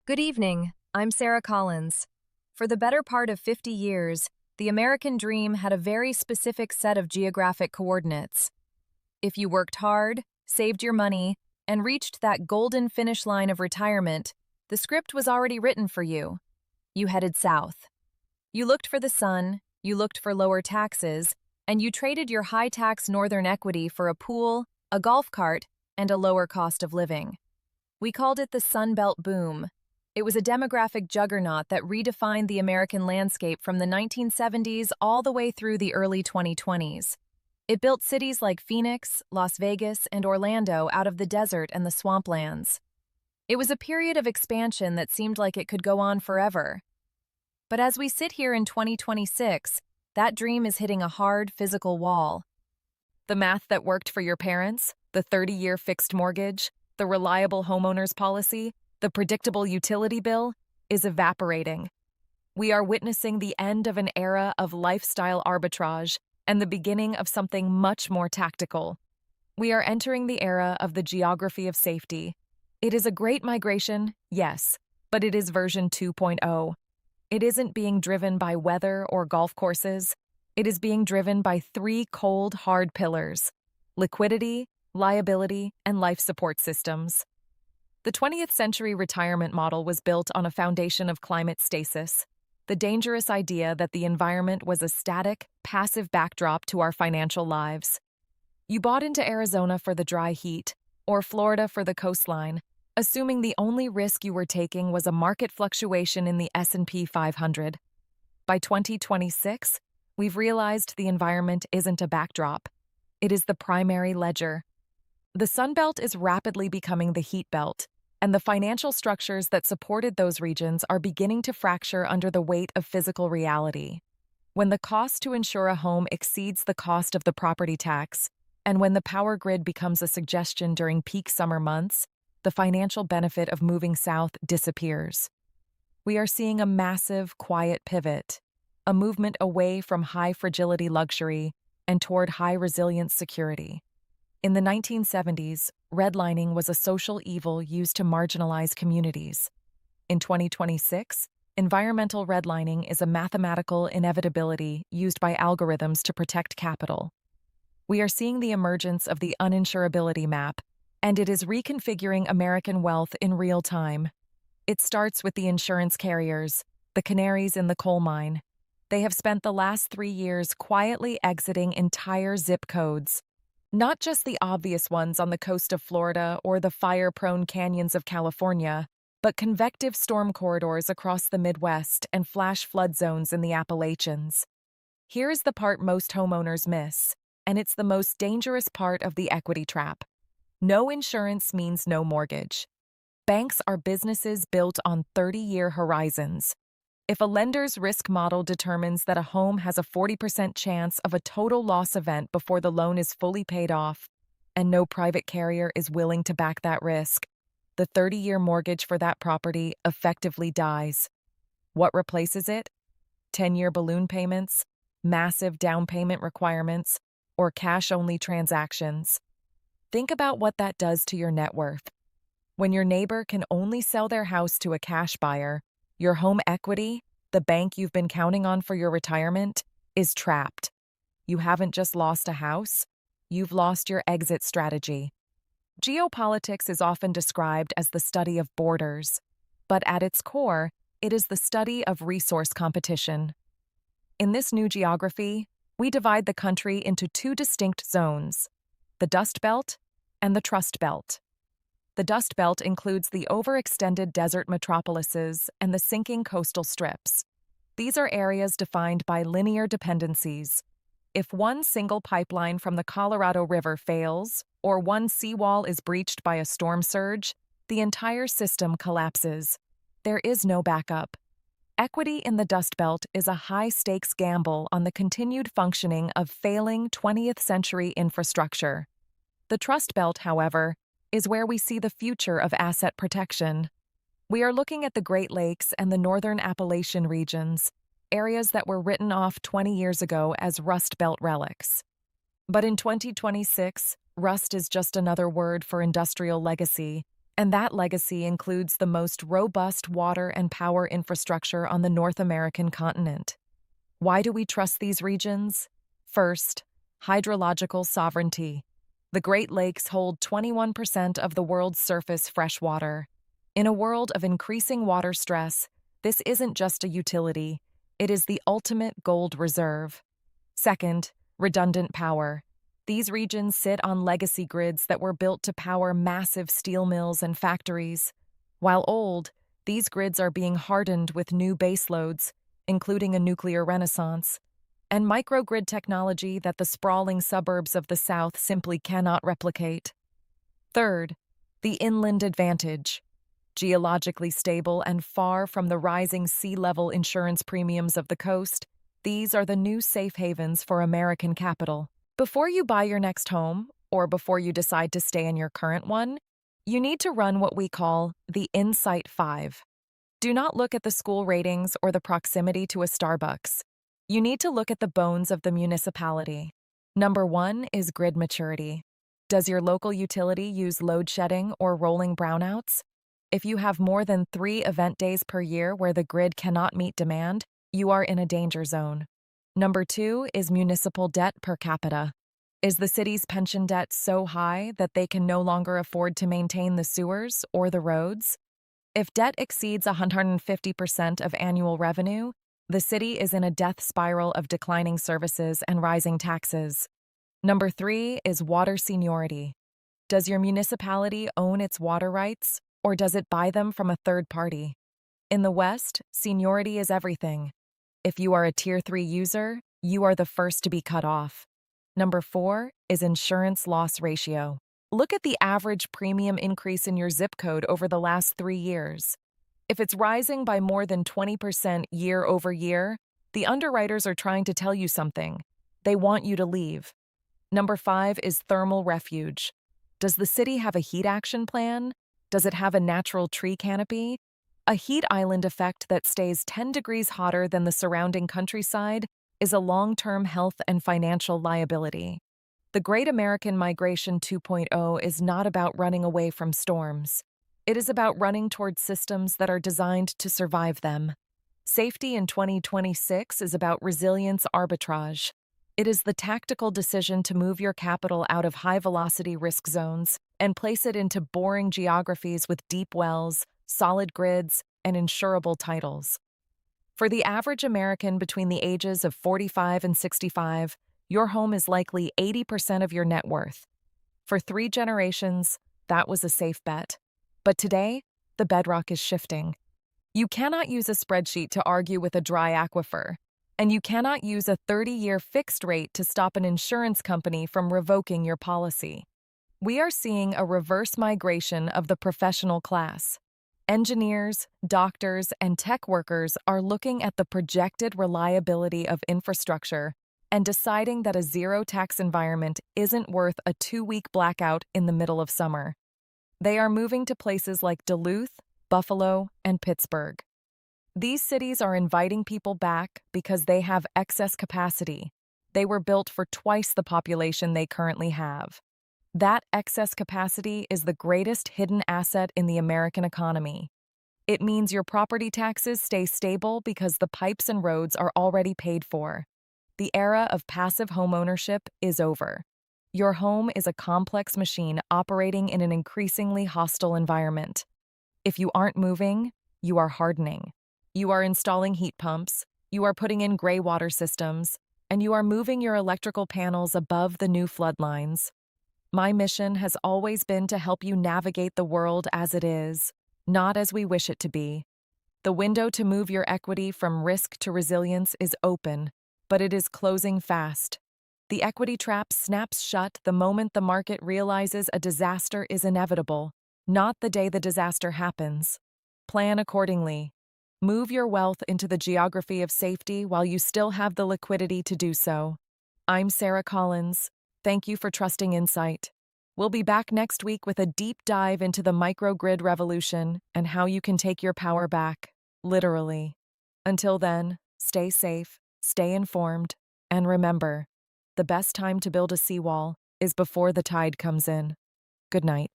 Good evening. I'm Sarah Collins. For the better part of 50 years, the American dream had a very specific set of geographic coordinates. If you worked hard, saved your money, and reached that golden finish line of retirement, the script was already written for you. You headed south. You looked for the sun, you looked for lower taxes, and you traded your high-tax northern equity for a pool, a golf cart, and a lower cost of living. We called it the Sun Belt boom. It was a demographic juggernaut that redefined the American landscape from the 1970s all the way through the early 2020s. It built cities like Phoenix, Las Vegas, and Orlando out of the desert and the swamplands. It was a period of expansion that seemed like it could go on forever. But as we sit here in 2026, that dream is hitting a hard physical wall. The math that worked for your parents, the 30-year fixed mortgage, the reliable homeowners policy, the predictable utility bill, is evaporating. We are witnessing the end of an era of lifestyle arbitrage and the beginning of something much more tactical. We are entering the era of the geography of safety. It is a great migration, yes, but it is version 2.0. It isn't being driven by weather or golf courses. It is being driven by three cold, hard pillars: liquidity, liability, and life support systems. The 20th century retirement model was built on a foundation of climate stasis, the dangerous idea that the environment was a static, passive backdrop to our financial lives. You bought into Arizona for the dry heat, or Florida for the coastline, assuming the only risk you were taking was a market fluctuation in the S&P 500. By 2026, we've realized the environment isn't a backdrop. It is the primary ledger. The Sun Belt is rapidly becoming the heat belt, and the financial structures that supported those regions are beginning to fracture under the weight of physical reality. When the cost to insure a home exceeds the cost of the property tax, and when the power grid becomes a suggestion during peak summer months, the financial benefit of moving south disappears. We are seeing a massive, quiet pivot, a movement away from high-fragility luxury and toward high-resilience security. In the 1970s, redlining was a social evil used to marginalize communities. In 2026, environmental redlining is a mathematical inevitability used by algorithms to protect capital. We are seeing the emergence of the Uninsurability Map, and it is reconfiguring American wealth in real time. It starts with the insurance carriers, the canaries in the coal mine. They have spent the last 3 years quietly exiting entire zip codes. Not just the obvious ones on the coast of Florida or the fire-prone canyons of California, but convective storm corridors across the Midwest and flash flood zones in the Appalachians. Here's the part most homeowners miss, and it's the most dangerous part of the equity trap. No insurance means no mortgage. Banks are businesses built on 30-year horizons. If a lender's risk model determines that a home has a 40% chance of a total loss event before the loan is fully paid off, and no private carrier is willing to back that risk, the 30-year mortgage for that property effectively dies. What replaces it? 10-year balloon payments, massive down payment requirements, or cash-only transactions. Think about what that does to your net worth. When your neighbor can only sell their house to a cash buyer, your home equity, the bank you've been counting on for your retirement, is trapped. You haven't just lost a house, you've lost your exit strategy. Geopolitics is often described as the study of borders, but at its core, it is the study of resource competition. In this new geography, we divide the country into two distinct zones: the Dust Belt and the Trust Belt. The Dust Belt includes the overextended desert metropolises and the sinking coastal strips. These are areas defined by linear dependencies. If one single pipeline from the Colorado River fails, or one seawall is breached by a storm surge, the entire system collapses. There is no backup. Equity in the Dust Belt is a high-stakes gamble on the continued functioning of failing 20th century infrastructure. The Trust Belt, however, is where we see the future of asset protection. We are looking at the Great Lakes and the Northern Appalachian regions, areas that were written off 20 years ago as Rust Belt relics. But in 2026, rust is just another word for industrial legacy, And that legacy includes the most robust water and power infrastructure on the North American continent. Why do we trust these regions? First, hydrological sovereignty. The Great Lakes hold 21% of the world's surface freshwater. In a world of increasing water stress, this isn't just a utility, it is the ultimate gold reserve. Second, redundant power. These regions sit on legacy grids that were built to power massive steel mills and factories. While old, these grids are being hardened with new baseloads, including a nuclear renaissance, and microgrid technology that the sprawling suburbs of the South simply cannot replicate. Third, the inland advantage. Geologically stable and far from the rising sea level insurance premiums of the coast, these are the new safe havens for American capital. Before you buy your next home, or before you decide to stay in your current one, you need to run what we call the Insight 5. Do not look at the school ratings or the proximity to a Starbucks. You need to look at the bones of the municipality. Number 1 is grid maturity. Does your local utility use load shedding or rolling brownouts? If you have more than 3 event days per year where the grid cannot meet demand, you are in a danger zone. Number 2 is municipal debt per capita. Is the city's pension debt so high that they can no longer afford to maintain the sewers or the roads? If debt exceeds 150% of annual revenue, the city is in a death spiral of declining services and rising taxes. Number 3 is water seniority. Does your municipality own its water rights, or does it buy them from a third party? In the West, seniority is everything. If you are a Tier 3 user, you are the first to be cut off. Number 4 is insurance loss ratio. Look at the average premium increase in your zip code over the last 3 years. If it's rising by more than 20% year over year, the underwriters are trying to tell you something. They want you to leave. Number 5 is thermal refuge. Does the city have a heat action plan? Does it have a natural tree canopy? A heat island effect that stays 10 degrees hotter than the surrounding countryside is a long-term health and financial liability. The Great American Migration 2.0 is not about running away from storms. It is about running towards systems that are designed to survive them. Safety in 2026 is about resilience arbitrage. It is the tactical decision to move your capital out of high-velocity risk zones and place it into boring geographies with deep wells, solid grids, and insurable titles. For the average American between the ages of 45 and 65, your home is likely 80% of your net worth. For 3 generations, that was a safe bet. But today, the bedrock is shifting. You cannot use a spreadsheet to argue with a dry aquifer, and you cannot use a 30-year fixed rate to stop an insurance company from revoking your policy. We are seeing a reverse migration of the professional class. Engineers, doctors, and tech workers are looking at the projected reliability of infrastructure and deciding that a zero-tax environment isn't worth a 2-week blackout in the middle of summer. They are moving to places like Duluth, Buffalo, and Pittsburgh. These cities are inviting people back because they have excess capacity. They were built for twice the population they currently have. That excess capacity is the greatest hidden asset in the American economy. It means your property taxes stay stable because the pipes and roads are already paid for. The era of passive homeownership is over. Your home is a complex machine operating in an increasingly hostile environment. If you aren't moving, you are hardening. You are installing heat pumps, you are putting in gray water systems, and you are moving your electrical panels above the new floodlines. My mission has always been to help you navigate the world as it is, not as we wish it to be. The window to move your equity from risk to resilience is open, but it is closing fast. The equity trap snaps shut the moment the market realizes a disaster is inevitable, not the day the disaster happens. Plan accordingly. Move your wealth into the geography of safety while you still have the liquidity to do so. I'm Sarah Collins. Thank you for trusting Insight. We'll be back next week with a deep dive into the microgrid revolution and how you can take your power back, literally. Until then, stay safe, stay informed, and remember, the best time to build a seawall is before the tide comes in. Good night.